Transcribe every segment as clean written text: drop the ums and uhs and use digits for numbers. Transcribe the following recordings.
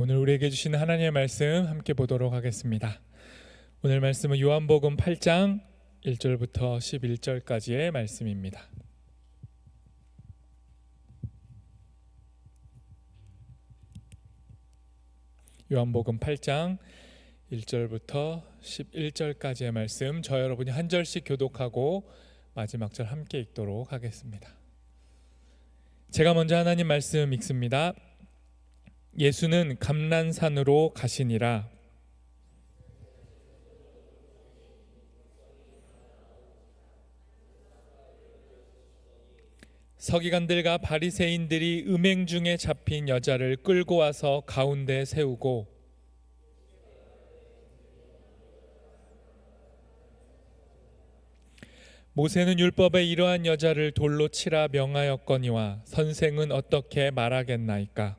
오늘 우리에게 주시는 하나님의 말씀 함께 보도록 하겠습니다. 오늘 말씀은 요한복음 8장 1절부터 11절까지의 말씀입니다. 요한복음 8장 1절부터 11절까지의 말씀, 저 여러분이 한 절씩 교독하고 마지막 절 함께 읽도록 하겠습니다. 제가 먼저 하나님 말씀 읽습니다. 예수는 감난산으로 가시니라. 서기관들과 바리새인들이 음행 중에 잡힌 여자를 끌고 와서 가운데 세우고 모세는 율법에 이러한 여자를 돌로 치라 명하였거니와 선생은 어떻게 말하겠나이까?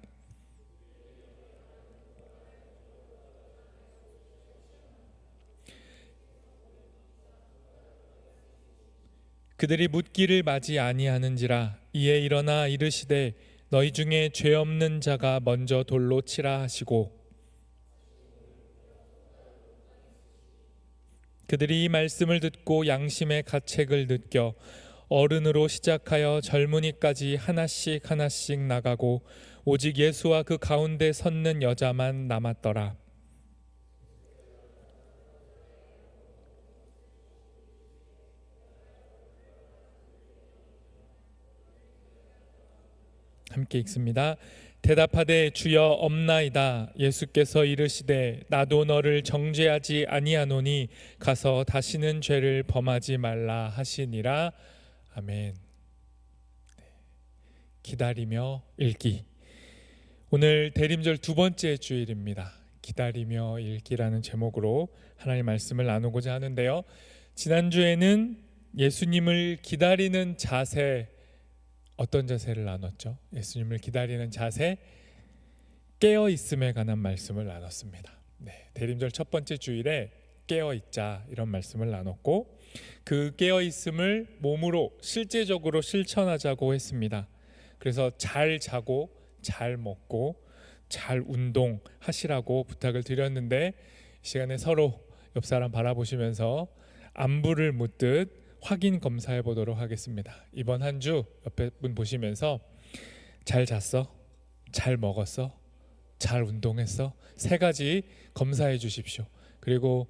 그들이 묻기를 맞이 아니하는지라. 이에 일어나 이르시되 너희 중에 죄 없는 자가 먼저 돌로 치라 하시고, 그들이 이 말씀을 듣고 양심의 가책을 느껴 어른으로 시작하여 젊은이까지 하나씩 하나씩 나가고 오직 예수와 그 가운데 섰는 여자만 남았더라. 함께 읽습니다. 대답하되 주여 없나이다. 예수께서 이르시되 나도 너를 정죄하지 아니하노니 가서 다시는 죄를 범하지 말라 하시니라. 아멘. 기다리며 읽기. 오늘 대림절 두 번째 주일입니다. 기다리며 읽기라는 제목으로 하나님의 말씀을 나누고자 하는데요, 지난주에는 예수님을 기다리는 자세, 어떤 자세를 나눴죠? 예수님을 기다리는 자세, 깨어있음에 관한 말씀을 나눴습니다. 대림절 첫 번째 주일에 깨어있자 이런 말씀을 나눴고, 그 깨어있음을 몸으로 실제적으로 실천하자고 했습니다. 그래서 잘 자고 잘 먹고 잘 운동하시라고 부탁을 드렸는데, 이 시간에 서로 옆 사람 바라보시면서 안부를 묻듯 확인 검사해 보도록 하겠습니다. 이번 한 주 옆에 분 보시면서 잘 잤어? 잘 먹었어? 잘 운동했어? 세 가지 검사해 주십시오. 그리고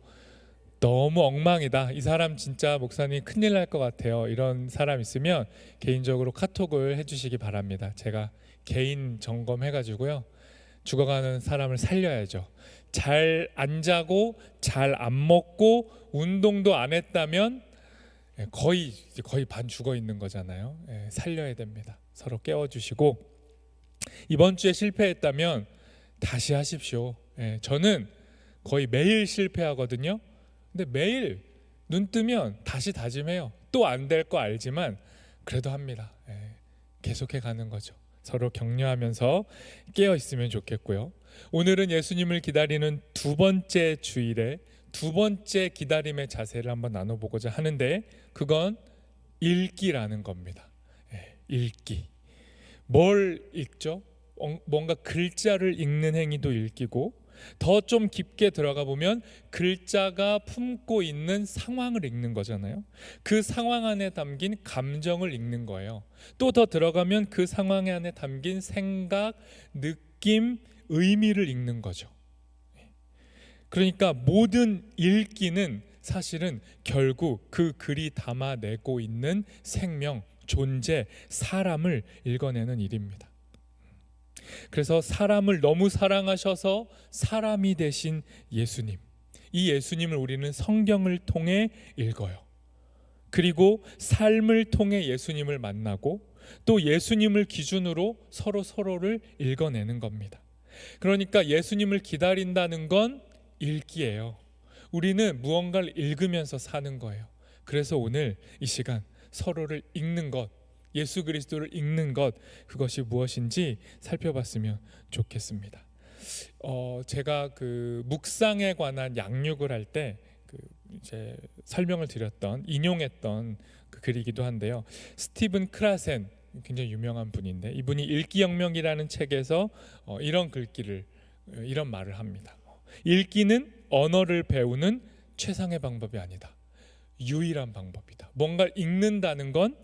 너무 엉망이다, 이 사람 진짜 목사님 큰일 날 것 같아요, 이런 사람 있으면 개인적으로 카톡을 해주시기 바랍니다. 제가 개인 점검해 가지고요, 죽어가는 사람을 살려야죠. 잘 안 자고 잘 안 먹고 운동도 안 했다면 거의 반 죽어 있는 거잖아요. 살려야 됩니다. 서로 깨워주시고, 이번 주에 실패했다면 다시 하십시오. 저는 거의 매일 실패하거든요. 근데 매일 눈 뜨면 다시 다짐해요. 또 안 될 거 알지만 그래도 합니다. 계속해 가는 거죠. 서로 격려하면서 깨어 있으면 좋겠고요. 오늘은 예수님을 기다리는 두 번째 주일에 두 번째 기다림의 자세를 한번 나눠보고자 하는데, 그건 읽기라는 겁니다. 읽기. 뭘 읽죠? 뭔가 글자를 읽는 행위도 읽기고, 더 좀 깊게 들어가 보면 글자가 품고 있는 상황을 읽는 거잖아요. 그 상황 안에 담긴 감정을 읽는 거예요. 또 더 들어가면 그 상황 안에 담긴 생각, 느낌, 의미를 읽는 거죠. 그러니까 모든 읽기는 사실은 결국 그 글이 담아내고 있는 생명, 존재, 사람을 읽어내는 일입니다. 그래서 사람을 너무 사랑하셔서 사람이 되신 예수님, 이 예수님을 우리는 성경을 통해 읽어요. 그리고 삶을 통해 예수님을 만나고 또 예수님을 기준으로 서로를 읽어내는 겁니다. 그러니까 예수님을 기다린다는 건 읽기예요. 우리는 무언가를 읽으면서 사는 거예요. 그래서 오늘 이 시간 서로를 읽는 것, 예수 그리스도를 읽는 것, 그것이 무엇인지 살펴봤으면 좋겠습니다. 제가 그 묵상에 관한 양육을 할 때 이제 설명을 드렸던, 인용했던 그 글이기도 한데요, 스티븐 크라센, 굉장히 유명한 분인데, 이분이 읽기혁명이라는 책에서 이런 글귀를 이런 말을 합니다. 읽기는 언어를 배우는 최상의 방법이 아니다. 유일한 방법이다. 뭔가를 읽는다는 건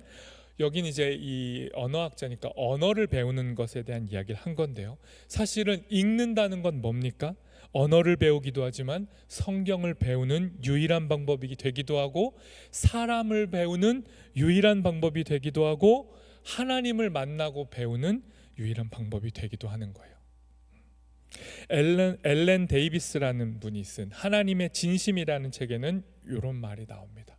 여긴 이제 이 언어학자니까 언어를 배우는 것에 대한 이야기를 한 건데요. 사실은 읽는다는 건 뭡니까? 언어를 배우기도 하지만 성경을 배우는 유일한 방법이 되기도 하고 사람을 배우는 유일한 방법이 되기도 하고 하나님을 만나고 배우는 유일한 방법이 되기도 하는 거예요. 엘렌 데이비스라는 분이 쓴 하나님의 진심이라는 책에는 이런 말이 나옵니다.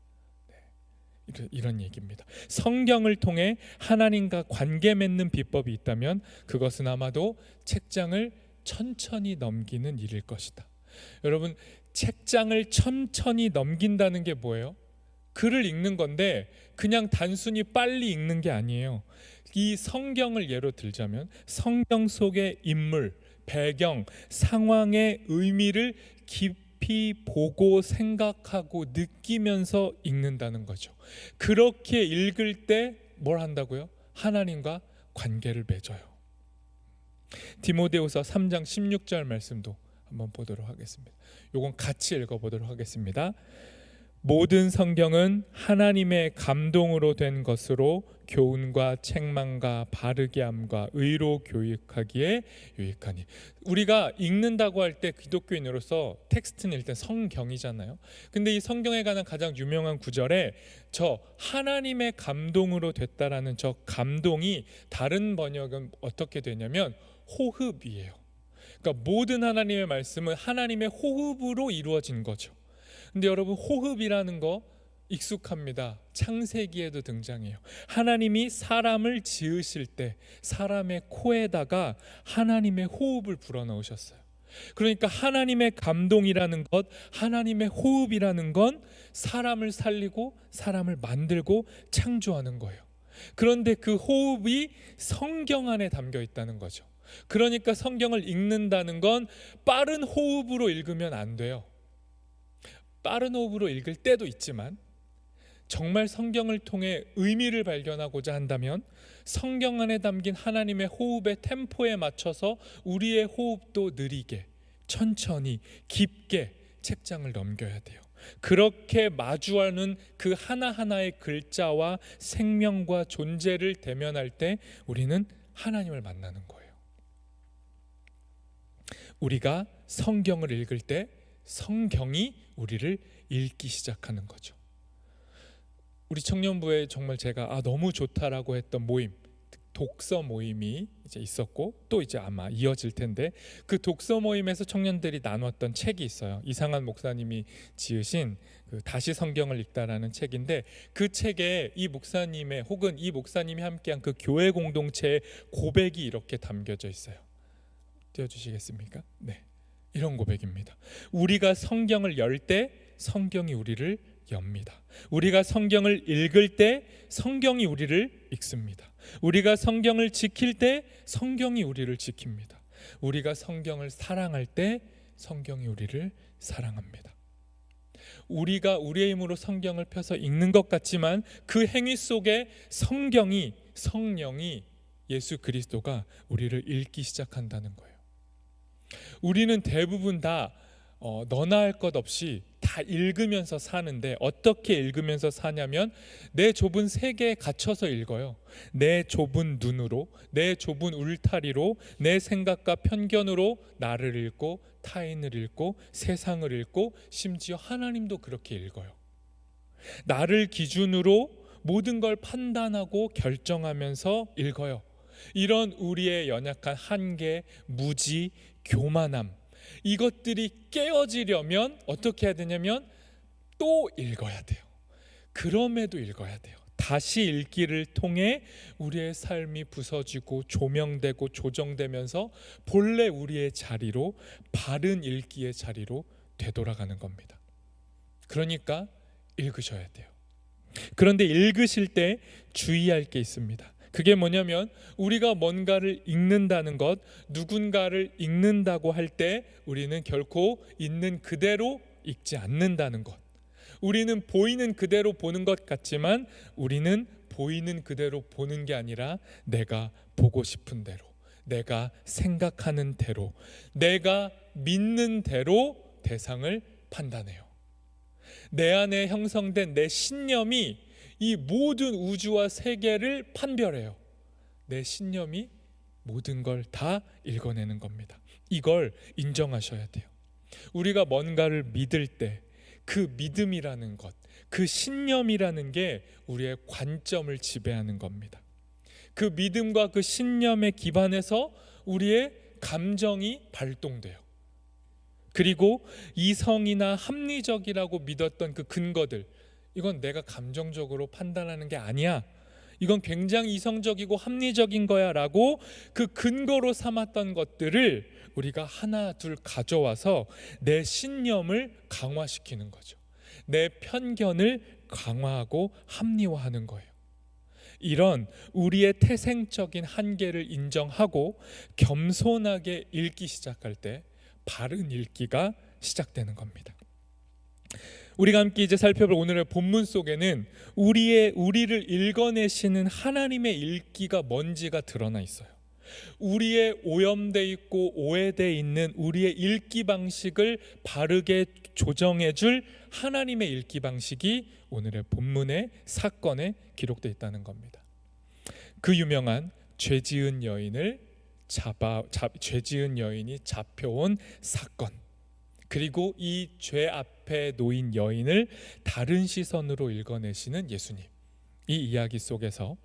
이런 얘기입니다. 성경을 통해 하나님과 관계 맺는 비법이 있다면 그것은 아마도 책장을 천천히 넘기는 일일 것이다. 여러분, 책장을 천천히 넘긴다는 게 뭐예요? 글을 읽는 건데 그냥 단순히 빨리 읽는 게 아니에요. 이 성경을 예로 들자면 성경 속의 인물, 배경, 상황의 의미를 깊이 보고 생각하고 느끼면서 읽는다는 거죠. 그렇게 읽을 때 뭘 한다고요? 하나님과 관계를 맺어요. 디모데후서 3장 16절 말씀도 한번 보도록 하겠습니다. 이건 같이 읽어보도록 하겠습니다. 모든 성경은 하나님의 감동으로 된 것으로 교훈과 책망과 바르게 함과 의로 교육하기에 유익하니. 우리가 읽는다고 할 때 기독교인으로서 텍스트는 일단 성경이잖아요. 근데 이 성경에 관한 가장 유명한 구절에 저 하나님의 감동으로 됐다라는 저 감동이 다른 번역은 어떻게 되냐면 호흡이에요. 그러니까 모든 하나님의 말씀은 하나님의 호흡으로 이루어진 거죠. 근데 여러분, 호흡이라는 거 익숙합니다. 창세기에도 등장해요. 하나님이 사람을 지으실 때 사람의 코에다가 하나님의 호흡을 불어넣으셨어요. 그러니까 하나님의 감동이라는 것, 하나님의 호흡이라는 건 사람을 살리고 사람을 만들고 창조하는 거예요. 그런데 그 호흡이 성경 안에 담겨 있다는 거죠. 그러니까 성경을 읽는다는 건 빠른 호흡으로 읽으면 안 돼요. 빠른 호흡으로 읽을 때도 있지만 정말 성경을 통해 의미를 발견하고자 한다면 성경 안에 담긴 하나님의 호흡의 템포에 맞춰서 우리의 호흡도 느리게, 천천히, 깊게 책장을 넘겨야 돼요. 그렇게 마주하는 그 하나하나의 글자와 생명과 존재를 대면할 때 우리는 하나님을 만나는 거예요. 우리가 성경을 읽을 때 성경이 우리를 읽기 시작하는 거죠. 우리 청년부에 정말 제가 너무 좋다라고 했던 모임, 독서 모임이 이제 있었고 또 이제 아마 이어질 텐데 그 독서 모임에서 청년들이 나눴던 책이 있어요. 이상한 목사님이 지으신 그 다시 성경을 읽다라는 책인데 그 책에 이 목사님의 혹은 이 목사님이 함께한 그 교회 공동체의 고백이 이렇게 담겨져 있어요. 띄워주시겠습니까? 네. 이런 고백입니다. 우리가 성경을 열 때 성경이 우리를 엽니다. 우리가 성경을 읽을 때 성경이 우리를 읽습니다. 우리가 성경을 지킬 때 성경이 우리를 지킵니다. 우리가 성경을 사랑할 때 성경이 우리를 사랑합니다. 우리가 우리의 힘으로 성경을 펴서 읽는 것 같지만 그 행위 속에 성경이, 성령이, 예수 그리스도가 우리를 읽기 시작한다는 거예요. 우리는 대부분 다 너나 할 것 없이 다 읽으면서 사는데 어떻게 읽으면서 사냐면 내 좁은 세계에 갇혀서 읽어요. 내 좁은 눈으로, 내 좁은 울타리로, 내 생각과 편견으로 나를 읽고 타인을 읽고 세상을 읽고 심지어 하나님도 그렇게 읽어요. 나를 기준으로 모든 걸 판단하고 결정하면서 읽어요. 이런 우리의 연약한 한계, 무지, 교만함, 이것들이 깨어지려면 어떻게 해야 되냐면 또 읽어야 돼요. 그럼에도 읽어야 돼요. 다시 읽기를 통해 우리의 삶이 부서지고 조명되고 조정되면서 본래 우리의 자리로, 바른 읽기의 자리로 되돌아가는 겁니다. 그러니까 읽으셔야 돼요. 그런데 읽으실 때 주의할 게 있습니다. 그게 뭐냐면 우리가 뭔가를 읽는다는 것, 누군가를 읽는다고 할 때 우리는 결코 있는 그대로 읽지 않는다는 것. 우리는 보이는 그대로 보는 것 같지만 우리는 보이는 그대로 보는 게 아니라 내가 보고 싶은 대로, 내가 생각하는 대로, 내가 믿는 대로 대상을 판단해요. 내 안에 형성된 내 신념이 이 모든 우주와 세계를 판별해요. 내 신념이 모든 걸 다 읽어내는 겁니다. 이걸 인정하셔야 돼요. 우리가 뭔가를 믿을 때 그 믿음이라는 것, 그 신념이라는 게 우리의 관점을 지배하는 겁니다. 그 믿음과 그 신념에 기반해서 우리의 감정이 발동돼요. 그리고 이성이나 합리적이라고 믿었던 그 근거들, 이건 내가 감정적으로 판단하는 게 아니야, 이건 굉장히 이성적이고 합리적인 거야 라고 그 근거로 삼았던 것들을 우리가 하나 둘 가져와서 내 신념을 강화시키는 거죠. 내 편견을 강화하고 합리화하는 거예요. 이런 우리의 태생적인 한계를 인정하고 겸손하게 읽기 시작할 때 바른 읽기가 시작되는 겁니다. 우리가 함께 이제 살펴볼 오늘의 본문 속에는 우리를 읽어내시는 하나님의 읽기가 뭔지가 드러나 있어요. 우리의 오염돼 있고 오해돼 있는 우리의 읽기 방식을 바르게 조정해 줄 하나님의 읽기 방식이 오늘의 본문의 사건에 기록되어 있다는 겁니다. 그 유명한 죄 지은 여인이 잡혀온 사건, 그리고 이 죄 앞에 놓인 여인을 다른 시선으로 읽어내시는 예수님, 이 이야기 속에서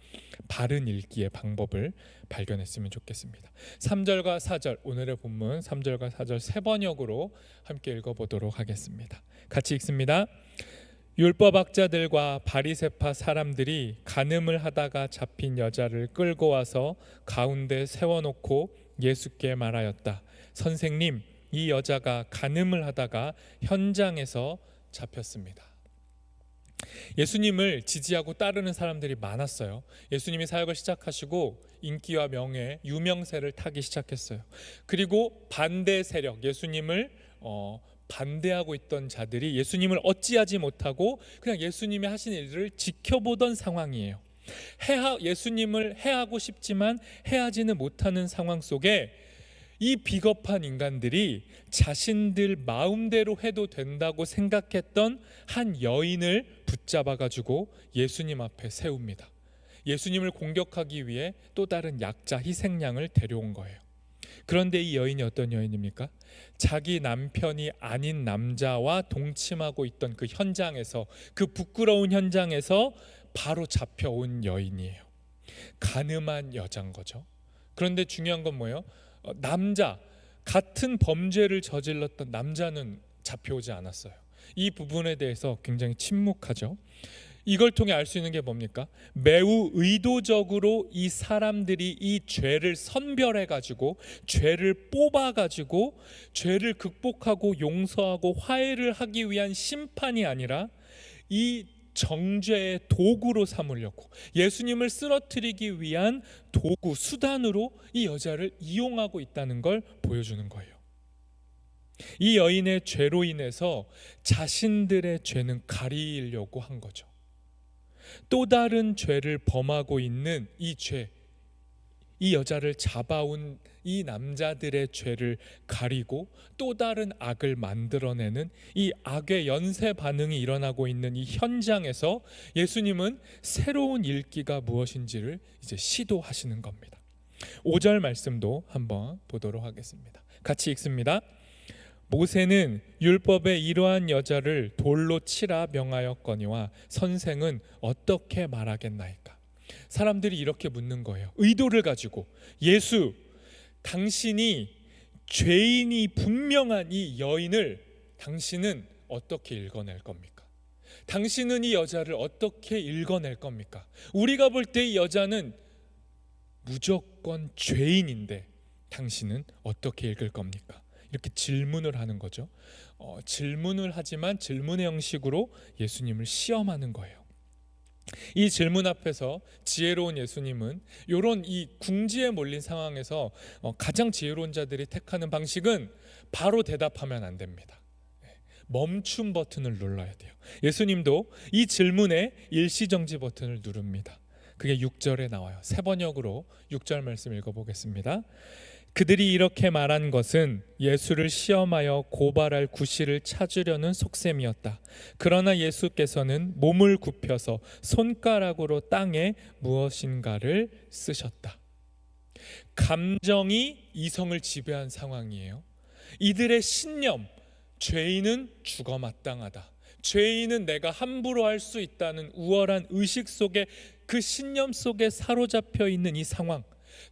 바른 읽기의 방법을 발견했으면 좋겠습니다. 3절과 4절, 오늘의 본문 3절과 4절 세 번역으로 함께 읽어보도록 하겠습니다. 같이 읽습니다. 율법학자들과 바리새파 사람들이 간음을 하다가 잡힌 여자를 끌고 와서 가운데 세워놓고 예수께 말하였다. 선생님, 이 여자가 간음을 하다가 현장에서 잡혔습니다. 예수님을 지지하고 따르는 사람들이 많았어요. 예수님이 사역을 시작하시고 인기와 명예, 유명세를 타기 시작했어요. 그리고 반대 세력, 예수님을 반대하고 있던 자들이 예수님을 어찌하지 못하고 그냥 예수님이 하신 일들을 지켜보던 상황이에요. 예수님을 해하고 싶지만 해하지는 못하는 상황 속에 이 비겁한 인간들이 자신들 마음대로 해도 된다고 생각했던 한 여인을 붙잡아가지고 예수님 앞에 세웁니다. 예수님을 공격하기 위해 또 다른 약자, 희생양을 데려온 거예요. 그런데 이 여인이 어떤 여인입니까? 자기 남편이 아닌 남자와 동침하고 있던 그 현장에서, 그 부끄러운 현장에서 바로 잡혀온 여인이에요. 간음한 여자인 거죠. 그런데 중요한 건 뭐예요? 남자, 같은 범죄를 저질렀던 남자는 잡혀오지 않았어요. 이 부분에 대해서 굉장히 침묵하죠. 이걸 통해 알 수 있는 게 뭡니까? 매우 의도적으로 이 사람들이 이 죄를 선별해가지고, 죄를 뽑아가지고 죄를 극복하고 용서하고 화해를 하기 위한 심판이 아니라 이 정죄의 도구로 삼으려고, 예수님을 쓰러뜨리기 위한 도구, 수단으로 이 여자를 이용하고 있다는 걸 보여주는 거예요. 이 여인의 죄로 인해서 자신들의 죄는 가리려고 한 거죠. 또 다른 죄를 범하고 있는 이 죄, 이 여자를 잡아온 이 남자들의 죄를 가리고 또 다른 악을 만들어내는 이 악의 연쇄 반응이 일어나고 있는 이 현장에서 예수님은 새로운 읽기가 무엇인지를 이제 시도하시는 겁니다. 5절 말씀도 한번 보도록 하겠습니다. 같이 읽습니다. 모세는 율법에 이러한 여자를 돌로 치라 명하였거니와 선생은 어떻게 말하겠나이까? 사람들이 이렇게 묻는 거예요. 의도를 가지고, 예수, 당신이 죄인이 분명한 이 여인을 당신은 어떻게 읽어낼 겁니까? 당신은 이 여자를 어떻게 읽어낼 겁니까? 우리가 볼 때 이 여자는 무조건 죄인인데 당신은 어떻게 읽을 겁니까? 이렇게 질문을 하는 거죠. 질문을 하지만 질문의 형식으로 예수님을 시험하는 거예요. 이 질문 앞에서 지혜로운 예수님은 이런 이 궁지에 몰린 상황에서 가장 지혜로운 자들이 택하는 방식은 바로 대답하면 안 됩니다. 멈춤 버튼을 눌러야 돼요. 예수님도 이 질문에 일시정지 버튼을 누릅니다. 그게 6절에 나와요. 새 번역으로 6절 말씀 읽어보겠습니다. 그들이 이렇게 말한 것은 예수를 시험하여 고발할 구실을 찾으려는 속셈이었다. 그러나 예수께서는 몸을 굽혀서 손가락으로 땅에 무엇인가를 쓰셨다. 감정이 이성을 지배한 상황이에요. 이들의 신념, 죄인은 죽어 마땅하다. 죄인은 내가 함부로 할 수 있다는 우월한 의식 속에, 그 신념 속에 사로잡혀 있는 이 상황,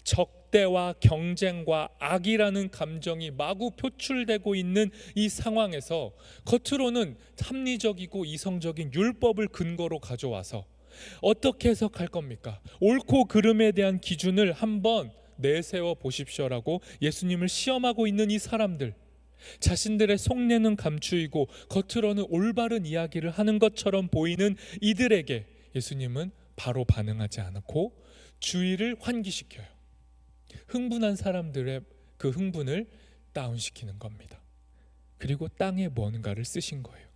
적대와 경쟁과 악이라는 감정이 마구 표출되고 있는 이 상황에서 겉으로는 합리적이고 이성적인 율법을 근거로 가져와서 어떻게 해석할 겁니까? 옳고 그름에 대한 기준을 한번 내세워 보십시오라고 예수님을 시험하고 있는 이 사람들, 자신들의 속내는 감추이고 겉으로는 올바른 이야기를 하는 것처럼 보이는 이들에게 예수님은 바로 반응하지 않고 주의를 환기시켜요. 흥분한 사람들의 그 흥분을 다운시키는 겁니다. 그리고 땅에 뭔가를 쓰신 거예요.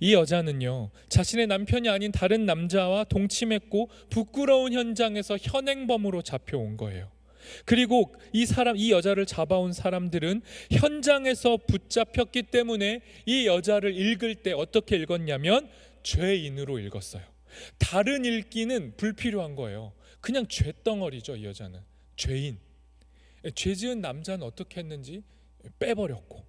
이 여자는요, 자신의 남편이 아닌 다른 남자와 동침했고 부끄러운 현장에서 현행범으로 잡혀온 거예요. 그리고 이 여자를 잡아온 사람들은 현장에서 붙잡혔기 때문에 이 여자를 읽을 때 어떻게 읽었냐면 죄인으로 읽었어요. 다른 읽기는 불필요한 거예요. 그냥 죄덩어리죠. 이 여자는 죄인. 죄 지은 남자는 어떻게 했는지 빼버렸고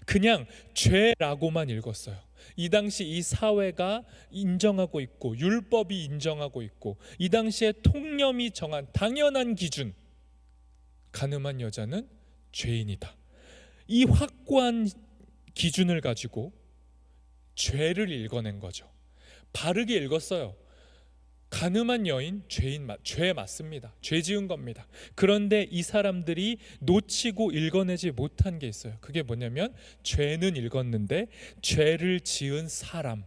그냥 죄라고만 읽었어요. 이 당시 이 사회가 인정하고 있고 율법이 인정하고 있고 이 당시에 통념이 정한 당연한 기준, 간음한 여자는 죄인이다. 이 확고한 기준을 가지고 죄를 읽어낸 거죠. 바르게 읽었어요. 간음한 여인 죄 맞습니다. 죄 지은 겁니다. 그런데 이 사람들이 놓치고 읽어내지 못한 게 있어요. 그게 뭐냐면 죄는 읽었는데 죄를 지은 사람,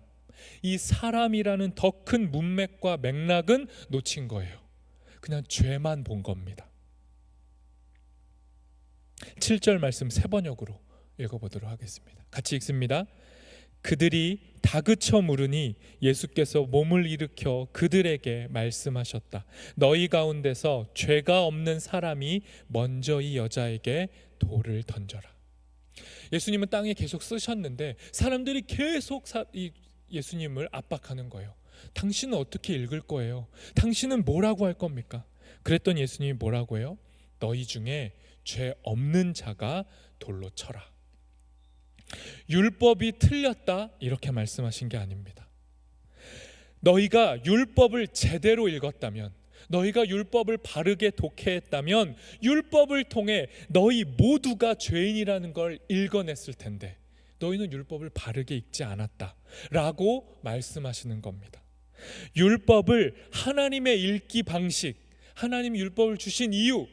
이 사람이라는 더 큰 문맥과 맥락은 놓친 거예요. 그냥 죄만 본 겁니다. 7절 말씀 새 번역으로 읽어보도록 하겠습니다. 같이 읽습니다. 그들이 다그쳐 물으니 예수께서 몸을 일으켜 그들에게 말씀하셨다. 너희 가운데서 죄가 없는 사람이 먼저 이 여자에게 돌을 던져라. 예수님은 땅에 계속 쓰셨는데 사람들이 계속 예수님을 압박하는 거예요. 당신은 어떻게 읽을 거예요? 당신은 뭐라고 할 겁니까? 그랬더니 예수님이 뭐라고 해요? 너희 중에 죄 없는 자가 돌로 쳐라. 율법이 틀렸다 이렇게 말씀하신 게 아닙니다. 너희가 율법을 제대로 읽었다면, 너희가 율법을 바르게 독해했다면 율법을 통해 너희 모두가 죄인이라는 걸 읽어냈을 텐데 너희는 율법을 바르게 읽지 않았다 라고 말씀하시는 겁니다. 율법을 하나님의 읽기 방식, 하나님이 율법을 주신 이유,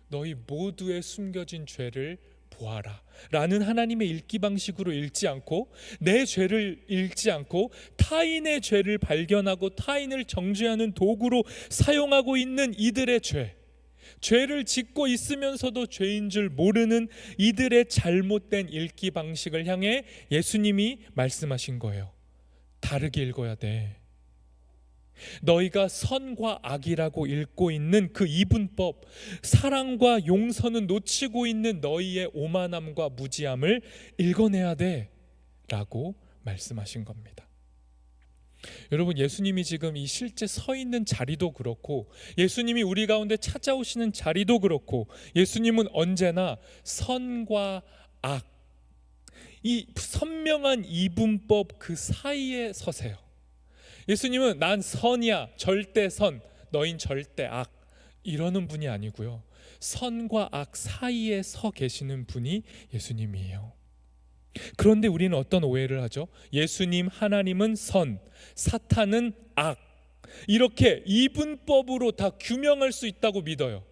너희 모두의 숨겨진 죄를 보아라 라는 하나님의 읽기 방식으로 읽지 않고, 내 죄를 읽지 않고 타인의 죄를 발견하고 타인을 정죄하는 도구로 사용하고 있는 이들의 죄를 짓고 있으면서도 죄인 줄 모르는 이들의 잘못된 읽기 방식을 향해 예수님이 말씀하신 거예요. 다르게 읽어야 돼. 너희가 선과 악이라고 읽고 있는 그 이분법, 사랑과 용서는 놓치고 있는 너희의 오만함과 무지함을 읽어내야 돼 라고 말씀하신 겁니다. 여러분, 예수님이 지금 이 실제 서 있는 자리도 그렇고 예수님이 우리 가운데 찾아오시는 자리도 그렇고 예수님은 언제나 선과 악, 이 선명한 이분법 그 사이에 서세요. 예수님은 난 선이야, 절대 선, 너흰 절대 악 이러는 분이 아니고요, 선과 악 사이에 서 계시는 분이 예수님이에요. 그런데 우리는 어떤 오해를 하죠? 예수님 하나님은 선, 사탄은 악, 이렇게 이분법으로 다 규명할 수 있다고 믿어요.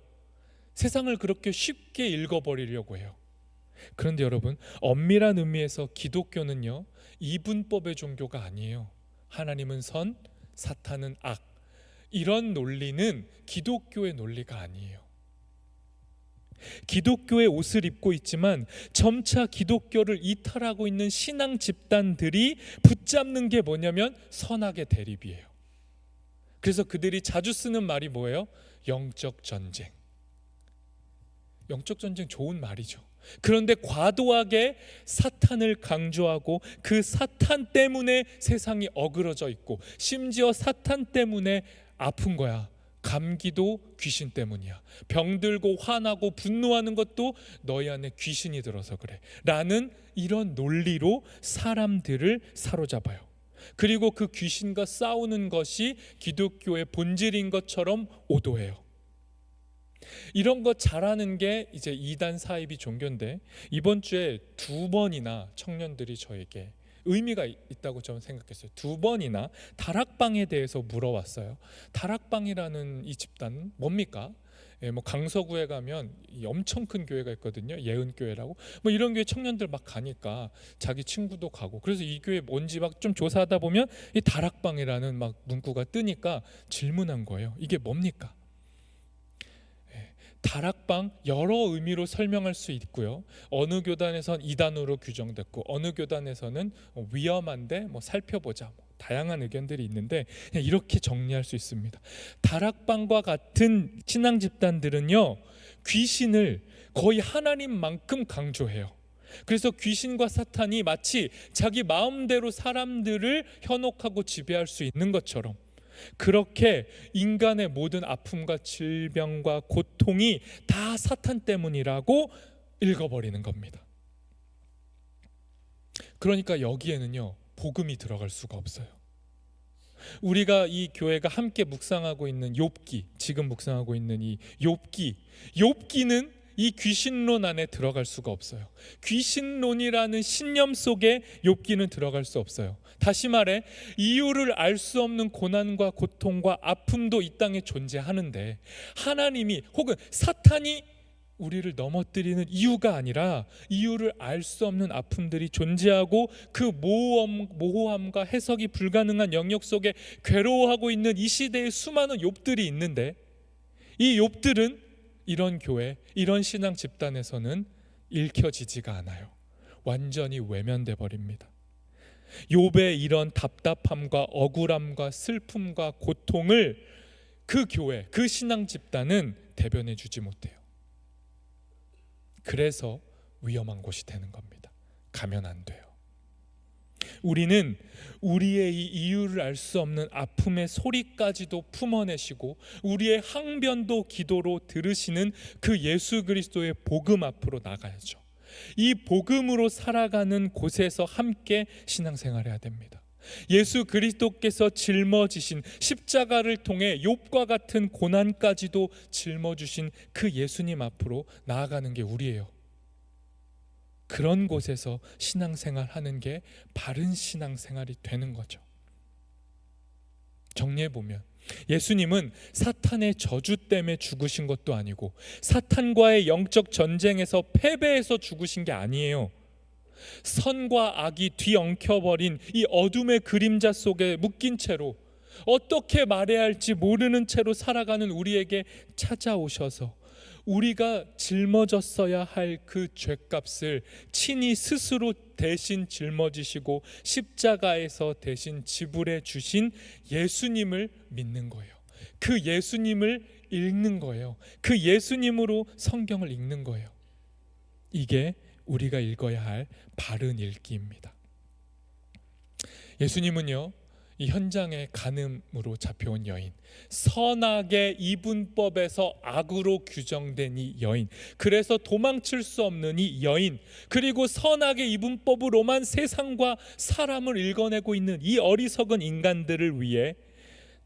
세상을 그렇게 쉽게 읽어버리려고 해요. 그런데 여러분, 엄밀한 의미에서 기독교는요 이분법의 종교가 아니에요. 하나님은 선, 사탄은 악, 이런 논리는 기독교의 논리가 아니에요. 기독교의 옷을 입고 있지만 점차 기독교를 이탈하고 있는 신앙 집단들이 붙잡는 게 뭐냐면 선악의 대립이에요. 그래서 그들이 자주 쓰는 말이 뭐예요? 영적 전쟁. 영적 전쟁 좋은 말이죠. 그런데 과도하게 사탄을 강조하고 그 사탄 때문에 세상이 어그러져 있고, 심지어 사탄 때문에 아픈 거야. 감기도 귀신 때문이야. 병들고 화나고 분노하는 것도 너희 안에 귀신이 들어서 그래 라는 이런 논리로 사람들을 사로잡아요. 그리고 그 귀신과 싸우는 것이 기독교의 본질인 것처럼 오도해요. 이런 거 잘하는 게 이제 이단 사이비 종교인데, 이번 주에 2번이나 청년들이 저에게 의미가 있다고 저는 생각했어요. 2번이나 다락방에 대해서 물어왔어요. 다락방이라는 이 집단은 뭡니까? 뭐 강서구에 가면 엄청 큰 교회가 있거든요. 예은교회라고. 뭐 이런 교회 청년들 막 가니까 자기 친구도 가고, 그래서 이 교회 뭔지 막 좀 조사하다 보면 이 다락방이라는 막 문구가 뜨니까 질문한 거예요. 이게 뭡니까? 다락방 여러 의미로 설명할 수 있고요. 어느 교단에선 이단으로 규정됐고, 어느 교단에서는 위험한데 뭐 살펴보자, 다양한 의견들이 있는데 그냥 이렇게 정리할 수 있습니다. 다락방과 같은 신앙 집단들은요, 귀신을 거의 하나님만큼 강조해요. 그래서 귀신과 사탄이 마치 자기 마음대로 사람들을 현혹하고 지배할 수 있는 것처럼, 그렇게 인간의 모든 아픔과 질병과 고통이 다 사탄 때문이라고 읽어버리는 겁니다. 그러니까 여기에는요, 복음이 들어갈 수가 없어요. 우리가 이 교회가 함께 묵상하고 있는 욥기, 지금 묵상하고 있는 이 욥기는 이 귀신론 안에 들어갈 수가 없어요. 귀신론이라는 신념 속에 욥기는 들어갈 수 없어요. 다시 말해, 이유를 알 수 없는 고난과 고통과 아픔도 이 땅에 존재하는데, 하나님이 혹은 사탄이 우리를 넘어뜨리는 이유가 아니라, 이유를 알 수 없는 아픔들이 존재하고 그 모호함과 해석이 불가능한 영역 속에 괴로워하고 있는 이 시대의 수많은 욥들이 있는데, 이 욥들은 이런 교회, 이런 신앙 집단에서는 읽혀지지가 않아요. 완전히 외면돼 버립니다. 욥의 이런 답답함과 억울함과 슬픔과 고통을 그 교회, 그 신앙 집단은 대변해 주지 못해요. 그래서 위험한 곳이 되는 겁니다. 가면 안 돼요. 우리는 우리의 이 이유를 알 수 없는 아픔의 소리까지도 품어내시고, 우리의 항변도 기도로 들으시는 그 예수 그리스도의 복음 앞으로 나가야죠. 이 복음으로 살아가는 곳에서 함께 신앙생활해야 됩니다. 예수 그리스도께서 짊어지신 십자가를 통해 욥과 같은 고난까지도 짊어주신 그 예수님 앞으로 나아가는 게 우리예요. 그런 곳에서 신앙생활하는 게 바른 신앙생활이 되는 거죠. 정리해보면, 예수님은 사탄의 저주 때문에 죽으신 것도 아니고, 사탄과의 영적 전쟁에서 패배해서 죽으신 게 아니에요. 선과 악이 뒤엉켜버린 이 어둠의 그림자 속에 묶인 채로, 어떻게 말해야 할지 모르는 채로 살아가는 우리에게 찾아오셔서 우리가 짊어졌어야 할 그 죄값을 친히 스스로 대신 짊어지시고 십자가에서 대신 지불해 주신 예수님을 믿는 거예요. 그 예수님을 읽는 거예요. 그 예수님으로 성경을 읽는 거예요. 이게 우리가 읽어야 할 바른 읽기입니다. 예수님은요, 이 현장에 간음으로 잡혀온 여인, 선악의 이분법에서 악으로 규정된 이 여인, 그래서 도망칠 수 없는 이 여인, 그리고 선악의 이분법으로만 세상과 사람을 읽어내고 있는 이 어리석은 인간들을 위해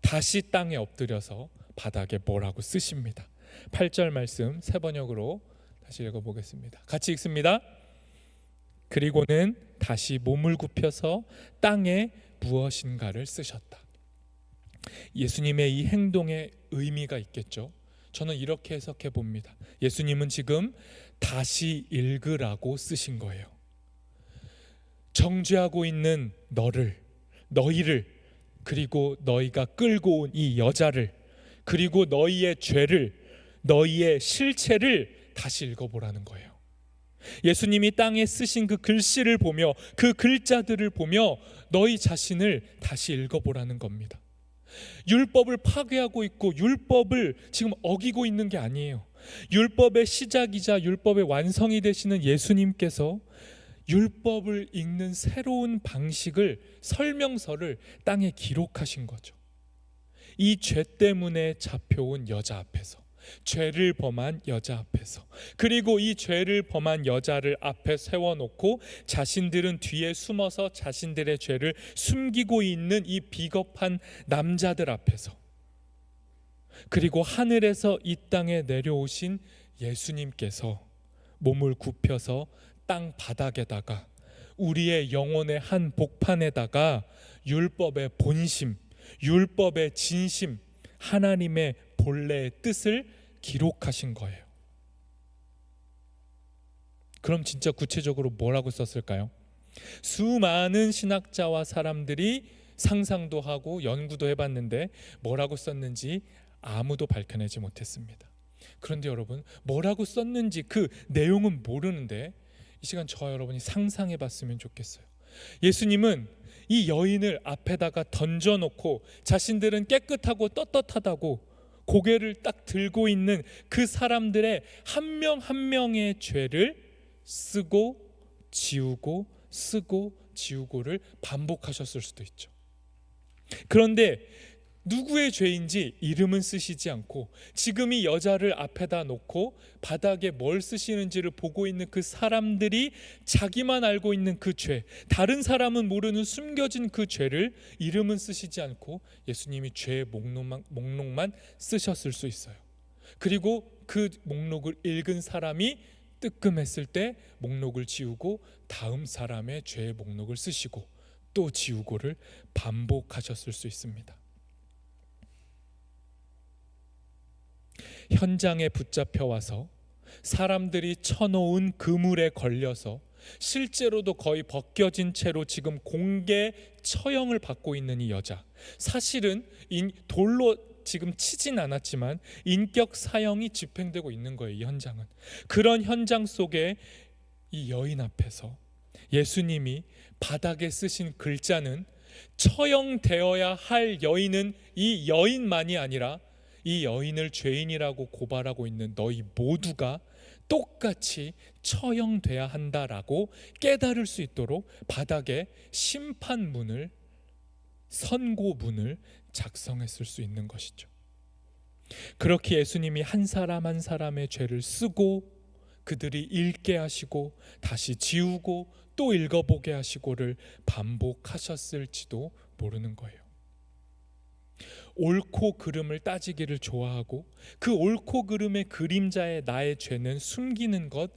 다시 땅에 엎드려서 바닥에 뭐라고 쓰십니다. 8절 말씀 세 번역으로 다시 읽어보겠습니다. 같이 읽습니다. 그리고는 다시 몸을 굽혀서 땅에 무엇인가를 쓰셨다. 예수님의 이 행동에 의미가 있겠죠. 저는 이렇게 해석해 봅니다. 예수님은 지금 다시 읽으라고 쓰신 거예요. 정죄하고 있는 너희를, 그리고 너희가 끌고 온 이 여자를, 그리고 너희의 죄를, 너희의 실체를 다시 읽어보라는 거예요. 예수님이 땅에 쓰신 그 글씨를 보며, 그 글자들을 보며 너희 자신을 다시 읽어보라는 겁니다. 율법을 파괴하고 있고 율법을 지금 어기고 있는 게 아니에요. 율법의 시작이자 율법의 완성이 되시는 예수님께서 율법을 읽는 새로운 방식을, 설명서를 땅에 기록하신 거죠. 이 죄 때문에 잡혀온 여자 앞에서, 죄를 범한 여자 앞에서, 그리고 이 죄를 범한 여자를 앞에 세워놓고 자신들은 뒤에 숨어서 자신들의 죄를 숨기고 있는 이 비겁한 남자들 앞에서, 그리고 하늘에서 이 땅에 내려오신 예수님께서 몸을 굽혀서 땅 바닥에다가 우리의 영혼의 한 복판에다가 율법의 본심, 율법의 진심, 하나님의 본래의 뜻을 기록하신 거예요. 그럼 진짜 구체적으로 뭐라고 썼을까요? 수많은 신학자와 사람들이 상상도 하고 연구도 해봤는데 뭐라고 썼는지 아무도 밝혀내지 못했습니다. 그런데 여러분, 뭐라고 썼는지 그 내용은 모르는데 이 시간 저와 여러분이 상상해 봤으면 좋겠어요. 예수님은 이 여인을 앞에다가 던져놓고 자신들은 깨끗하고 떳떳하다고 고개를 딱 들고 있는 그 사람들의 한 명 한 명의 죄를 쓰고 지우고 쓰고 지우고를 반복하셨을 수도 있죠. 그런데 누구의 죄인지 이름은 쓰시지 않고 지금 이 여자를 앞에다 놓고 바닥에 뭘 쓰시는지를 보고 있는 그 사람들이 자기만 알고 있는 그 죄, 다른 사람은 모르는 숨겨진 그 죄를 이름은 쓰시지 않고 예수님이 죄의 목록만 쓰셨을 수 있어요. 그리고 그 목록을 읽은 사람이 뜨끔했을 때 목록을 지우고 다음 사람의 죄의 목록을 쓰시고 또 지우고를 반복하셨을 수 있습니다. 현장에 붙잡혀 와서 사람들이 쳐놓은 그물에 걸려서 실제로도 거의 벗겨진 채로 지금 공개 처형을 받고 있는 이 여자, 사실은 돌로 지금 치진 않았지만 인격 사형이 집행되고 있는 거예요. 이 현장은. 그런 현장 속에 이 여인 앞에서 예수님이 바닥에 쓰신 글자는 처형되어야 할 여인은 이 여인만이 아니라 이 여인을 죄인이라고 고발하고 있는 너희 모두가 똑같이 처형돼야 한다라고 깨달을 수 있도록 바닥에 심판문을, 선고문을 작성했을 수 있는 것이죠. 그렇게 예수님이 한 사람 한 사람의 죄를 쓰고 그들이 읽게 하시고 다시 지우고 또 읽어보게 하시고를 반복하셨을지도 모르는 거예요. 옳고 그름을 따지기를 좋아하고 그 옳고 그름의 그림자에 나의 죄는 숨기는 것,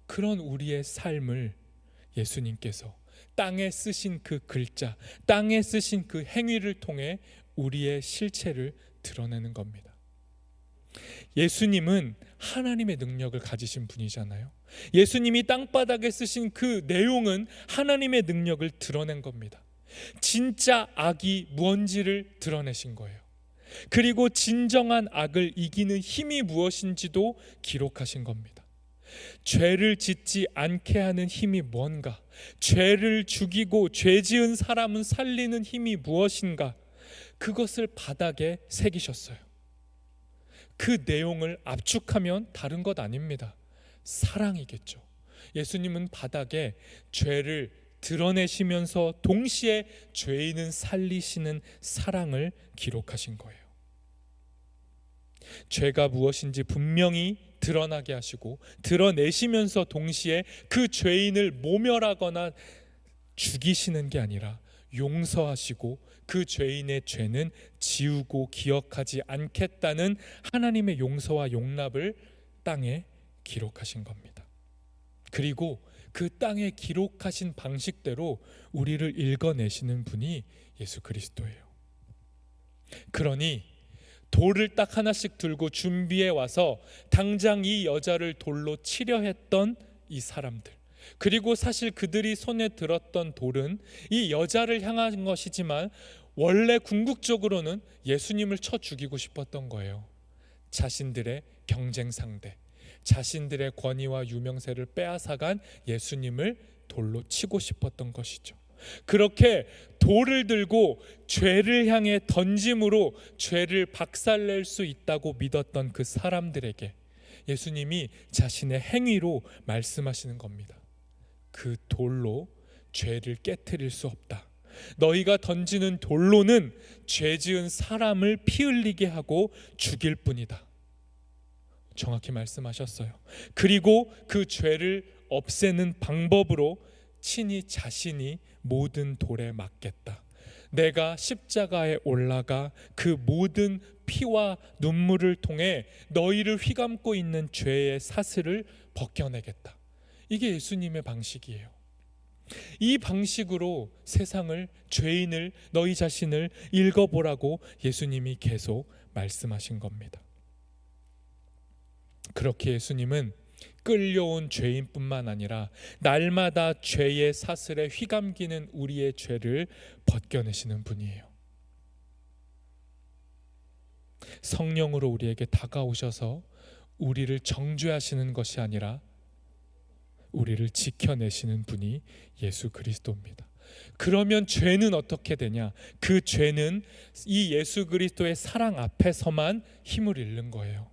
그런 우리의 삶을 예수님께서 땅에 쓰신 그 글자, 땅에 쓰신 그 행위를 통해 우리의 실체를 드러내는 겁니다. 예수님은 하나님의 능력을 가지신 분이잖아요. 예수님이 땅바닥에 쓰신 그 내용은 하나님의 능력을 드러낸 겁니다. 진짜 악이 무언지를 드러내신 거예요. 그리고 진정한 악을 이기는 힘이 무엇인지도 기록하신 겁니다. 죄를 짓지 않게 하는 힘이 뭔가, 죄를 죽이고 죄 지은 사람은 살리는 힘이 무엇인가, 그것을 바닥에 새기셨어요. 그 내용을 압축하면 다른 것 아닙니다. 사랑이겠죠. 예수님은 바닥에 죄를 드러내시면서 동시에 죄인은 살리시는 사랑을 기록하신 거예요. 죄가 무엇인지 분명히 드러나게 하시고 드러내시면서 동시에 그 죄인을 모멸하거나 죽이시는 게 아니라 용서하시고 그 죄인의 죄는 지우고 기억하지 않겠다는 하나님의 용서와 용납을 땅에 기록하신 겁니다. 그리고 그 땅에 기록하신 방식대로 우리를 읽어내시는 분이 예수 그리스도예요. 그러니 돌을 딱 하나씩 들고 준비해 와서 당장 이 여자를 돌로 치려 했던 이 사람들, 그리고 사실 그들이 손에 들었던 돌은 이 여자를 향한 것이지만 원래 궁극적으로는 예수님을 쳐 죽이고 싶었던 거예요. 자신들의 경쟁 상대, 자신들의 권위와 유명세를 빼앗아간 예수님을 돌로 치고 싶었던 것이죠. 그렇게 돌을 들고 죄를 향해 던짐으로 죄를 박살낼 수 있다고 믿었던 그 사람들에게 예수님이 자신의 행위로 말씀하시는 겁니다. 그 돌로 죄를 깨트릴 수 없다. 너희가 던지는 돌로는 죄 지은 사람을 피 흘리게 하고 죽일 뿐이다. 정확히 말씀하셨어요. 그리고 그 죄를 없애는 방법으로 친히 자신이 모든 돌에 맞겠다. 내가 십자가에 올라가 그 모든 피와 눈물을 통해 너희를 휘감고 있는 죄의 사슬을 벗겨내겠다. 이게 예수님의 방식이에요. 이 방식으로 세상을, 죄인을, 너희 자신을 읽어보라고 예수님이 계속 말씀하신 겁니다. 그렇게 예수님은 끌려온 죄인뿐만 아니라 날마다 죄의 사슬에 휘감기는 우리의 죄를 벗겨내시는 분이에요. 성령으로 우리에게 다가오셔서 우리를 정죄하시는 것이 아니라 우리를 지켜내시는 분이 예수 그리스도입니다. 그러면 죄는 어떻게 되냐? 그 죄는 이 예수 그리스도의 사랑 앞에서만 힘을 잃는 거예요.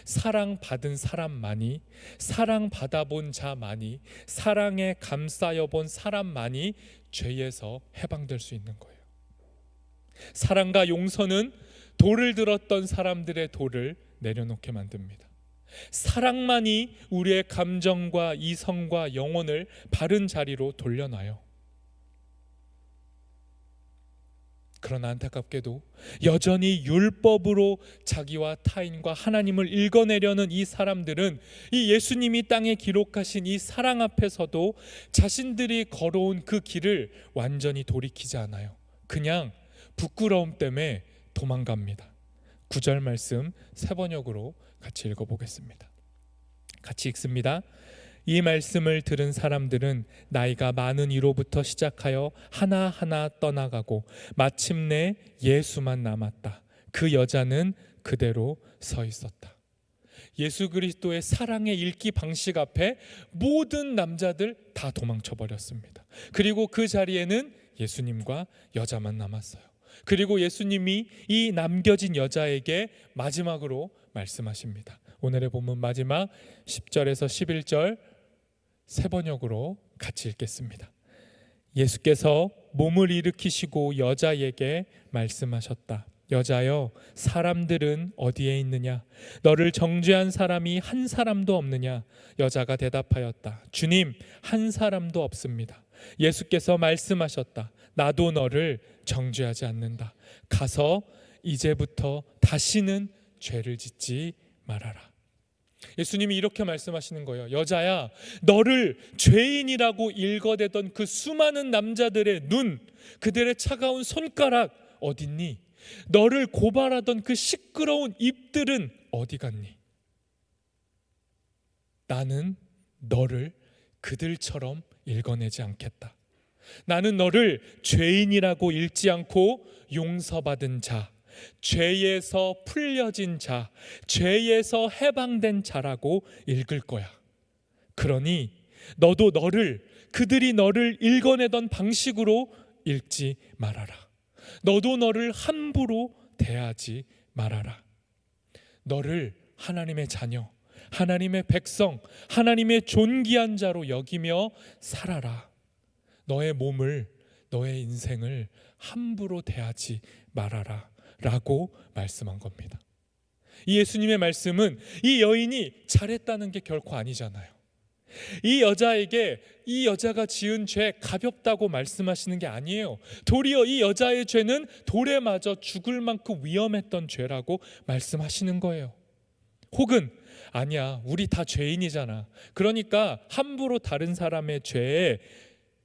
사랑받은 사람만이, 사랑받아본 자만이, 사랑에 감싸여 본 사람만이 죄에서 해방될 수 있는 거예요. 사랑과 용서는 돌을 들었던 사람들의 돌을 내려놓게 만듭니다. 사랑만이 우리의 감정과 이성과 영혼을 바른 자리로 돌려놔요. 그러나 안타깝게도 여전히 율법으로 자기와 타인과 하나님을 읽어내려는 이 사람들은 이 예수님이 땅에 기록하신 이 사랑 앞에서도 자신들이 걸어온 그 길을 완전히 돌이키지 않아요. 그냥 부끄러움 때문에 도망갑니다. 9절 말씀 세번역으로 같이 읽어보겠습니다. 같이 읽습니다. 이 말씀을 들은 사람들은 나이가 많은 이로부터 시작하여 하나하나 떠나가고 마침내 예수만 남았다. 그 여자는 그대로 서 있었다. 예수 그리스도의 사랑의 읽기 방식 앞에 모든 남자들 다 도망쳐 버렸습니다. 그리고 그 자리에는 예수님과 여자만 남았어요. 그리고 예수님이 이 남겨진 여자에게 마지막으로 말씀하십니다. 오늘의 본문 마지막 10절에서 11절 세번역으로 같이 읽겠습니다. 예수께서 몸을 일으키시고 여자에게 말씀하셨다. 여자여, 사람들은 어디에 있느냐? 너를 정죄한 사람이 한 사람도 없느냐? 여자가 대답하였다. 주님, 한 사람도 없습니다. 예수께서 말씀하셨다. 나도 너를 정죄하지 않는다. 가서 이제부터 다시는 죄를 짓지 말아라. 예수님이 이렇게 말씀하시는 거예요. 여자야, 너를 죄인이라고 일궈대던 그 수많은 남자들의 눈, 그들의 차가운 손가락 어딨니? 너를 고발하던 그 시끄러운 입들은 어디 갔니? 나는 너를 그들처럼 읽어내지 않겠다. 나는 너를 죄인이라고 읽지 않고 용서받은 자, 죄에서 풀려진 자, 죄에서 해방된 자라고 읽을 거야. 그러니 너도 그들이 너를 읽어내던 방식으로 읽지 말아라. 너도 너를 함부로 대하지 말아라. 너를 하나님의 자녀, 하나님의 백성, 하나님의 존귀한 자로 여기며 살아라. 너의 몸을, 너의 인생을 함부로 대하지 말아라 라고 말씀한 겁니다. 이 예수님의 말씀은 이 여인이 잘했다는 게 결코 아니잖아요. 이 여자에게 이 여자가 지은 죄 가볍다고 말씀하시는 게 아니에요. 도리어 이 여자의 죄는 돌에 맞아 죽을 만큼 위험했던 죄라고 말씀하시는 거예요. 혹은 아니야, 우리 다 죄인이잖아. 그러니까 함부로 다른 사람의 죄에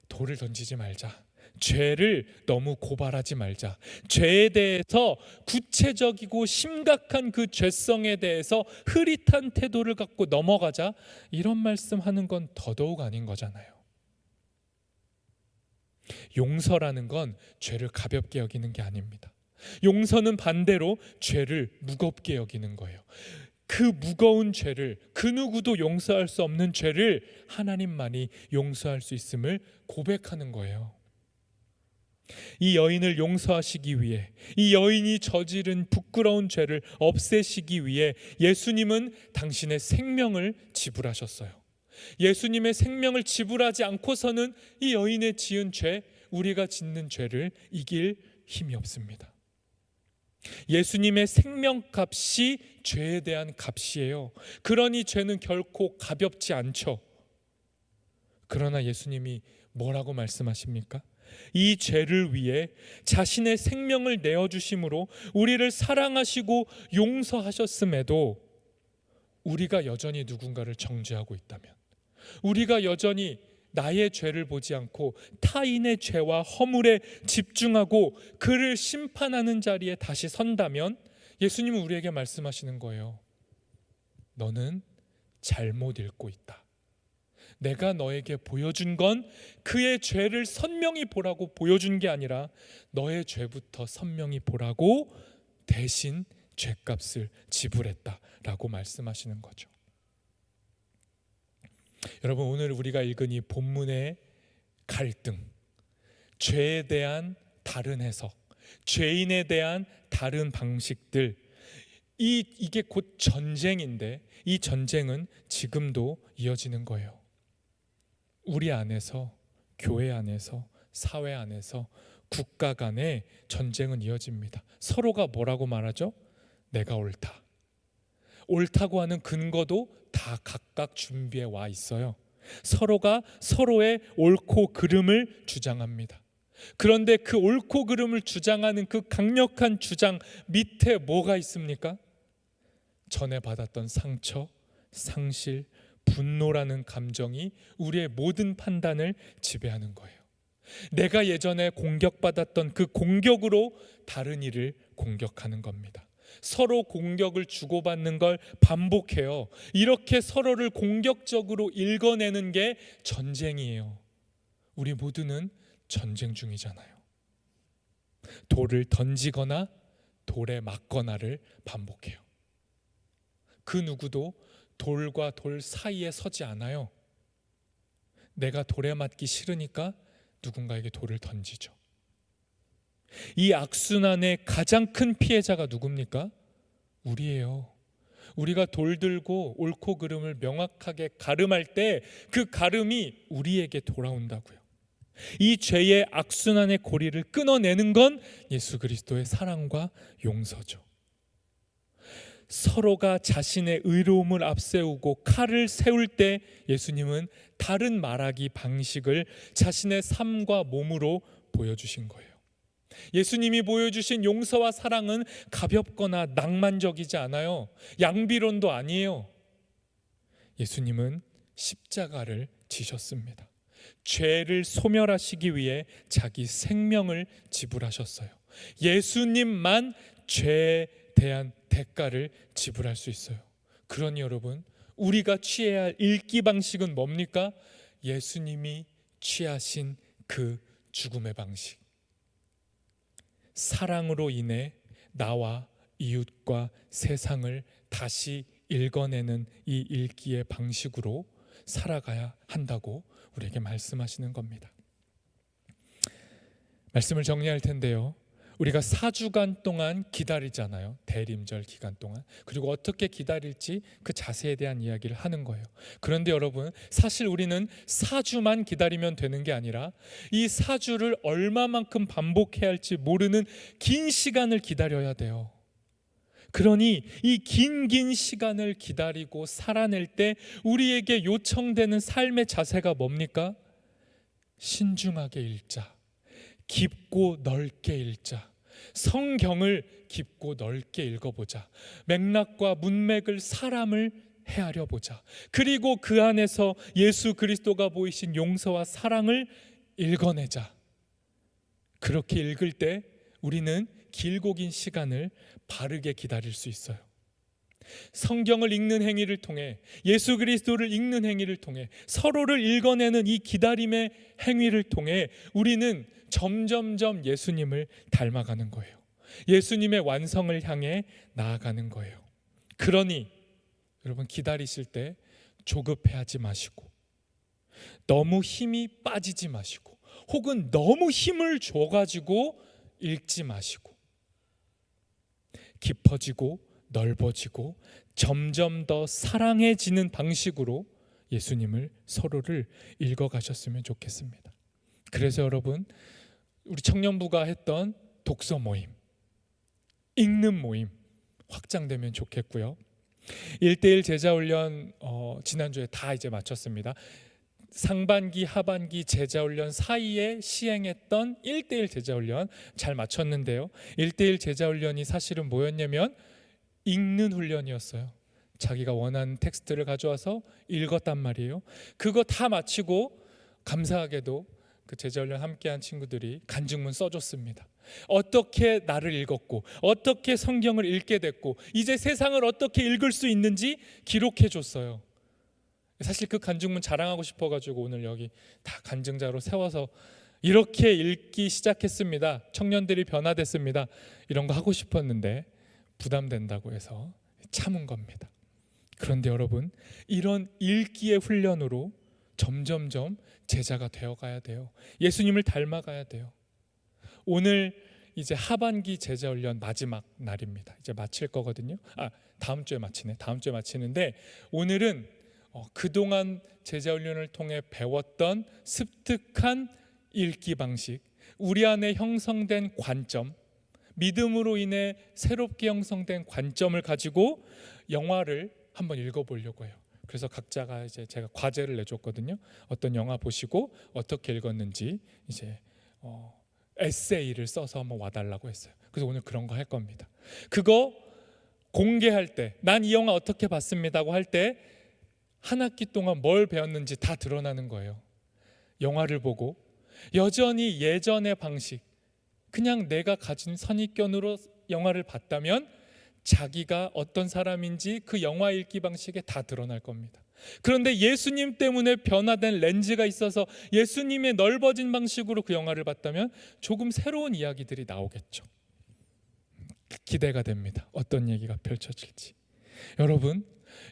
돌을 던지지 말자. 죄를 너무 고발하지 말자. 죄에 대해서 구체적이고 심각한 그 죄성에 대해서 흐릿한 태도를 갖고 넘어가자. 이런 말씀하는 건 더더욱 아닌 거잖아요. 용서라는 건 죄를 가볍게 여기는 게 아닙니다. 용서는 반대로 죄를 무겁게 여기는 거예요. 그 무거운 죄를, 그 누구도 용서할 수 없는 죄를 하나님만이 용서할 수 있음을 고백하는 거예요. 이 여인을 용서하시기 위해, 이 여인이 저지른 부끄러운 죄를 없애시기 위해 예수님은 당신의 생명을 지불하셨어요. 예수님의 생명을 지불하지 않고서는 이 여인의 지은 죄, 우리가 짓는 죄를 이길 힘이 없습니다. 예수님의 생명값이 죄에 대한 값이에요. 그러니 죄는 결코 가볍지 않죠. 그러나 예수님이 뭐라고 말씀하십니까? 이 죄를 위해 자신의 생명을 내어주심으로 우리를 사랑하시고 용서하셨음에도 우리가 여전히 누군가를 정죄하고 있다면, 우리가 여전히 나의 죄를 보지 않고 타인의 죄와 허물에 집중하고 그를 심판하는 자리에 다시 선다면 예수님은 우리에게 말씀하시는 거예요. 너는 잘못 읽고 있다. 내가 너에게 보여준 건 그의 죄를 선명히 보라고 보여준 게 아니라 너의 죄부터 선명히 보라고 대신 죄값을 지불했다라고 말씀하시는 거죠. 여러분, 오늘 우리가 읽은 이 본문의 갈등, 죄에 대한 다른 해석, 죄인에 대한 다른 방식들, 이게 곧 전쟁인데 이 전쟁은 지금도 이어지는 거예요. 우리 안에서, 교회 안에서, 사회 안에서, 국가 간의 전쟁은 이어집니다. 서로가 뭐라고 말하죠? 내가 옳다. 옳다고 하는 근거도 다 각각 준비해 와 있어요. 서로가 서로의 옳고 그름을 주장합니다. 그런데 그 옳고 그름을 주장하는 그 강력한 주장 밑에 뭐가 있습니까? 전에 받았던 상처, 상실, 분노라는 감정이 우리의 모든 판단을 지배하는 거예요. 내가 예전에 공격받았던 그 공격으로 다른 이를 공격하는 겁니다. 서로 공격을 주고받는 걸 반복해요. 이렇게 서로를 공격적으로 읽어내는 게 전쟁이에요. 우리 모두는 전쟁 중이잖아요. 돌을 던지거나 돌에 맞거나를 반복해요. 그 누구도 돌과 돌 사이에 서지 않아요. 내가 돌에 맞기 싫으니까 누군가에게 돌을 던지죠. 이 악순환의 가장 큰 피해자가 누굽니까? 우리예요. 우리가 돌 들고 옳고 그름을 명확하게 가름할 때 그 가름이 우리에게 돌아온다고요. 이 죄의 악순환의 고리를 끊어내는 건 예수 그리스도의 사랑과 용서죠. 서로가 자신의 의로움을 앞세우고 칼을 세울 때 예수님은 다른 말하기 방식을 자신의 삶과 몸으로 보여주신 거예요. 예수님이 보여주신 용서와 사랑은 가볍거나 낭만적이지 않아요. 양비론도 아니에요. 예수님은 십자가를 지셨습니다. 죄를 소멸하시기 위해 자기 생명을 지불하셨어요. 예수님만 죄에 대한 대가를 지불할 수 있어요. 그러니 여러분, 우리가 취해야 할 읽기 방식은 뭡니까? 예수님이 취하신 그 죽음의 방식. 사랑으로 인해 나와 이웃과 세상을 다시 읽어내는 이 읽기의 방식으로 살아가야 한다고 우리에게 말씀하시는 겁니다. 말씀을 정리할 텐데요. 우리가 4주간 동안 기다리잖아요. 대림절 기간 동안. 그리고 어떻게 기다릴지 그 자세에 대한 이야기를 하는 거예요. 그런데 여러분, 사실 우리는 4주만 기다리면 되는 게 아니라 이 4주를 얼마만큼 반복해야 할지 모르는 긴 시간을 기다려야 돼요. 그러니 이 긴 시간을 기다리고 살아낼 때 우리에게 요청되는 삶의 자세가 뭡니까? 신중하게 읽자. 깊고 넓게 읽자. 성경을 깊고 넓게 읽어보자. 맥락과 문맥을, 사람을 헤아려 보자. 그리고 그 안에서 예수 그리스도가 보이신 용서와 사랑을 읽어내자. 그렇게 읽을 때 우리는 길고 긴 시간을 바르게 기다릴 수 있어요. 성경을 읽는 행위를 통해, 예수 그리스도를 읽는 행위를 통해, 서로를 읽어내는 이 기다림의 행위를 통해 우리는 점점점 예수님을 닮아가는 거예요. 예수님의 완성을 향해 나아가는 거예요. 그러니 여러분, 기다리실 때 조급해하지 마시고, 너무 힘이 빠지지 마시고, 혹은 너무 힘을 줘가지고 읽지 마시고 깊어지고 넓어지고 점점 더 사랑해지는 방식으로 예수님을 서로를 읽어가셨으면 좋겠습니다. 그래서 여러분, 우리 청년부가 했던 독서 모임, 읽는 모임 확장되면 좋겠고요. 1대1 제자훈련 지난주에 다 이제 마쳤습니다. 상반기 하반기 제자훈련 사이에 시행했던 1대1 제자훈련 잘 마쳤는데요. 1대1 제자훈련이 사실은 뭐였냐면 읽는 훈련이었어요. 자기가 원하는 텍스트를 가져와서 읽었단 말이에요. 그거 다 마치고 감사하게도 그 제자훈련 함께한 친구들이 간증문 써줬습니다. 어떻게 나를 읽었고 어떻게 성경을 읽게 됐고 이제 세상을 어떻게 읽을 수 있는지 기록해줬어요. 사실 그 간증문 자랑하고 싶어가지고 오늘 여기 다 간증자로 세워서 이렇게 읽기 시작했습니다. 청년들이 변화됐습니다. 이런 거 하고 싶었는데 부담된다고 해서 참은 겁니다. 그런데 여러분, 이런 읽기의 훈련으로 점점점 제자가 되어가야 돼요. 예수님을 닮아가야 돼요. 오늘 이제 하반기 제자훈련 마지막 날입니다. 이제 마칠 거거든요. 다음 주에 마치네. 다음 주에 마치는데 오늘은 그동안 제자훈련을 통해 배웠던 습득한 읽기 방식, 우리 안에 형성된 관점, 믿음으로 인해 새롭게 형성된 관점을 가지고 영화를 한번 읽어보려고 해요. 그래서 각자가 이제 제가 과제를 내줬거든요. 어떤 영화 보시고 어떻게 읽었는지 이제 에세이를 써서 한번 와달라고 했어요. 그래서 오늘 그런 거 할 겁니다. 그거 공개할 때, 난 이 영화 어떻게 봤습니다고 할 때 한 학기 동안 뭘 배웠는지 다 드러나는 거예요. 영화를 보고 여전히 예전의 방식, 그냥 내가 가진 선입견으로 영화를 봤다면 자기가 어떤 사람인지 그 영화 읽기 방식에 다 드러날 겁니다. 그런데 예수님 때문에 변화된 렌즈가 있어서 예수님의 넓어진 방식으로 그 영화를 봤다면 조금 새로운 이야기들이 나오겠죠. 기대가 됩니다. 어떤 얘기가 펼쳐질지.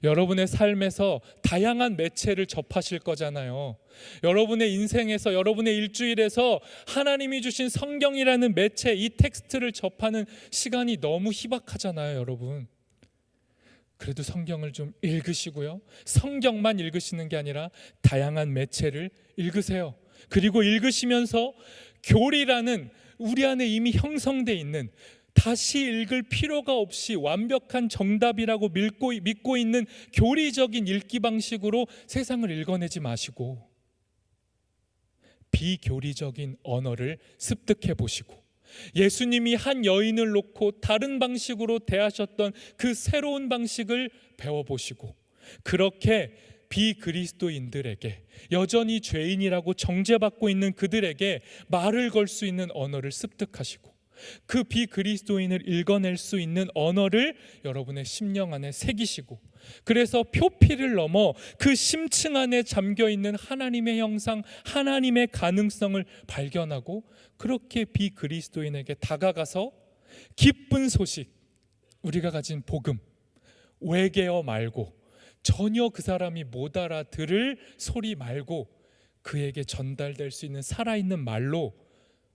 여러분의 삶에서 다양한 매체를 접하실 거잖아요. 여러분의 인생에서, 여러분의 일주일에서 하나님이 주신 성경이라는 매체, 이 텍스트를 접하는 시간이 너무 희박하잖아요, 여러분. 그래도 성경을 좀 읽으시고요. 성경만 읽으시는 게 아니라 다양한 매체를 읽으세요. 그리고 읽으시면서 교리라는 우리 안에 이미 형성돼 있는, 다시 읽을 필요가 없이 완벽한 정답이라고 믿고 있는 교리적인 읽기 방식으로 세상을 읽어내지 마시고 비교리적인 언어를 습득해 보시고 예수님이 한 여인을 놓고 다른 방식으로 대하셨던 그 새로운 방식을 배워보시고 그렇게 비그리스도인들에게, 여전히 죄인이라고 정죄받고 있는 그들에게 말을 걸 수 있는 언어를 습득하시고 그 비그리스도인을 읽어낼 수 있는 언어를 여러분의 심령 안에 새기시고, 그래서 표피를 넘어 그 심층 안에 잠겨있는 하나님의 형상, 하나님의 가능성을 발견하고 그렇게 비그리스도인에게 다가가서 기쁜 소식, 우리가 가진 복음, 외계어 말고 전혀 그 사람이 못 알아들을 소리 말고 그에게 전달될 수 있는 살아있는 말로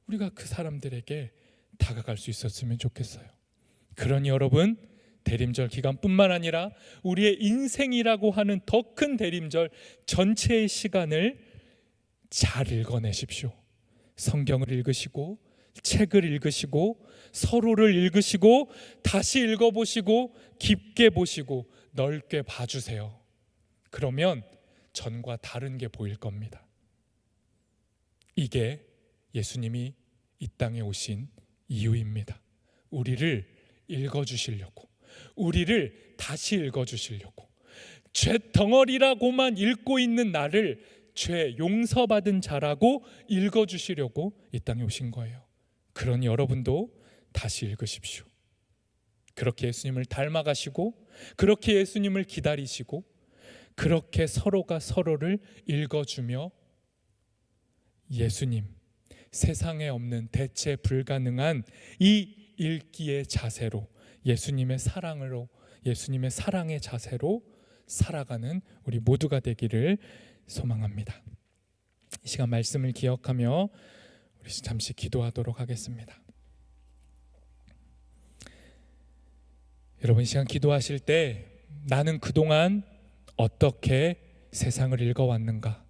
우리가 그 사람들에게 다가갈 수 있었으면 좋겠어요. 그러니 여러분, 대림절 기간뿐만 아니라 우리의 인생이라고 하는 더 큰 대림절 전체의 시간을 잘 읽어내십시오. 성경을 읽으시고 책을 읽으시고 서로를 읽으시고 다시 읽어보시고 깊게 보시고 넓게 봐주세요. 그러면 전과 다른 게 보일 겁니다. 이게 예수님이 이 땅에 오신 이유입니다. 우리를 읽어주시려고, 우리를 다시 읽어주시려고, 죄 덩어리라고만 읽고 있는 나를 죄 용서받은 자라고 읽어주시려고 이 땅에 오신 거예요. 그러니 여러분도 다시 읽으십시오. 그렇게 예수님을 닮아가시고 그렇게 예수님을 기다리시고 그렇게 서로가 서로를 읽어주며 예수님, 세상에 없는 대체 불가능한 이 읽기의 자세로, 예수님의 사랑으로, 예수님의 사랑의 자세로 살아가는 우리 모두가 되기를 소망합니다. 이 시간 말씀을 기억하며 우리 잠시 기도하도록 하겠습니다. 여러분, 이 시간 기도하실 때 나는 그동안 어떻게 세상을 읽어왔는가?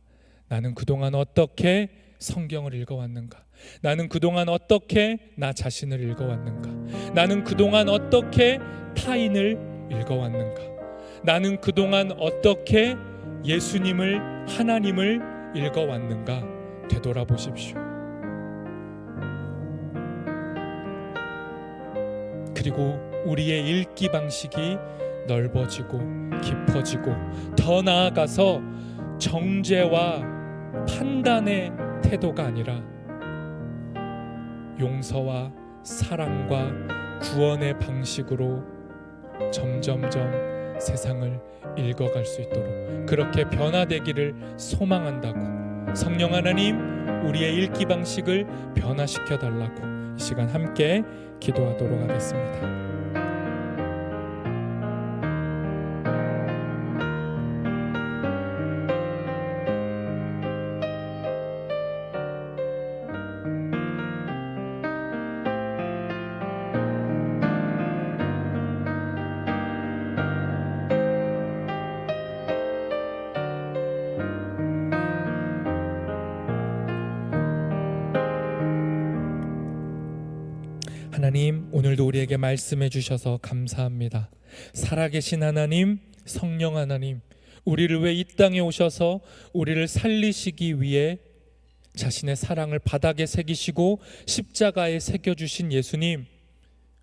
나는 그동안 어떻게 성경을 읽어왔는가? 나는 그동안 어떻게 나 자신을 읽어왔는가? 나는 그동안 어떻게 타인을 읽어왔는가? 나는 그동안 어떻게 예수님을, 하나님을 읽어왔는가? 되돌아보십시오. 그리고 우리의 읽기 방식이 넓어지고 깊어지고 더 나아가서 정죄와 판단의 태도가 아니라 용서와 사랑과 구원의 방식으로 점점점 세상을 읽어갈 수 있도록 그렇게 변화되기를 소망한다고, 성령 하나님 우리의 읽기 방식을 변화시켜 달라고 이 시간 함께 기도하도록 하겠습니다. 하나님, 오늘도 우리에게 말씀해 주셔서 감사합니다. 살아계신 하나님, 성령 하나님, 우리를 왜 이 땅에 오셔서 우리를 살리시기 위해 자신의 사랑을 바닥에 새기시고 십자가에 새겨주신 예수님,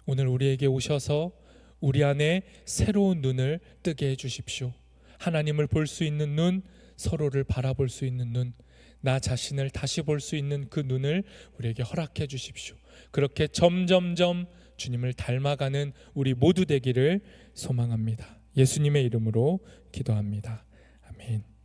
오늘 우리에게 오셔서 우리 안에 새로운 눈을 뜨게 해주십시오. 하나님을 볼 수 있는 눈, 서로를 바라볼 수 있는 눈, 나 자신을 다시 볼 수 있는 그 눈을 우리에게 허락해 주십시오. 그렇게 점점점 주님을 닮아가는 우리 모두 되기를 소망합니다. 예수님의 이름으로 기도합니다. 아멘.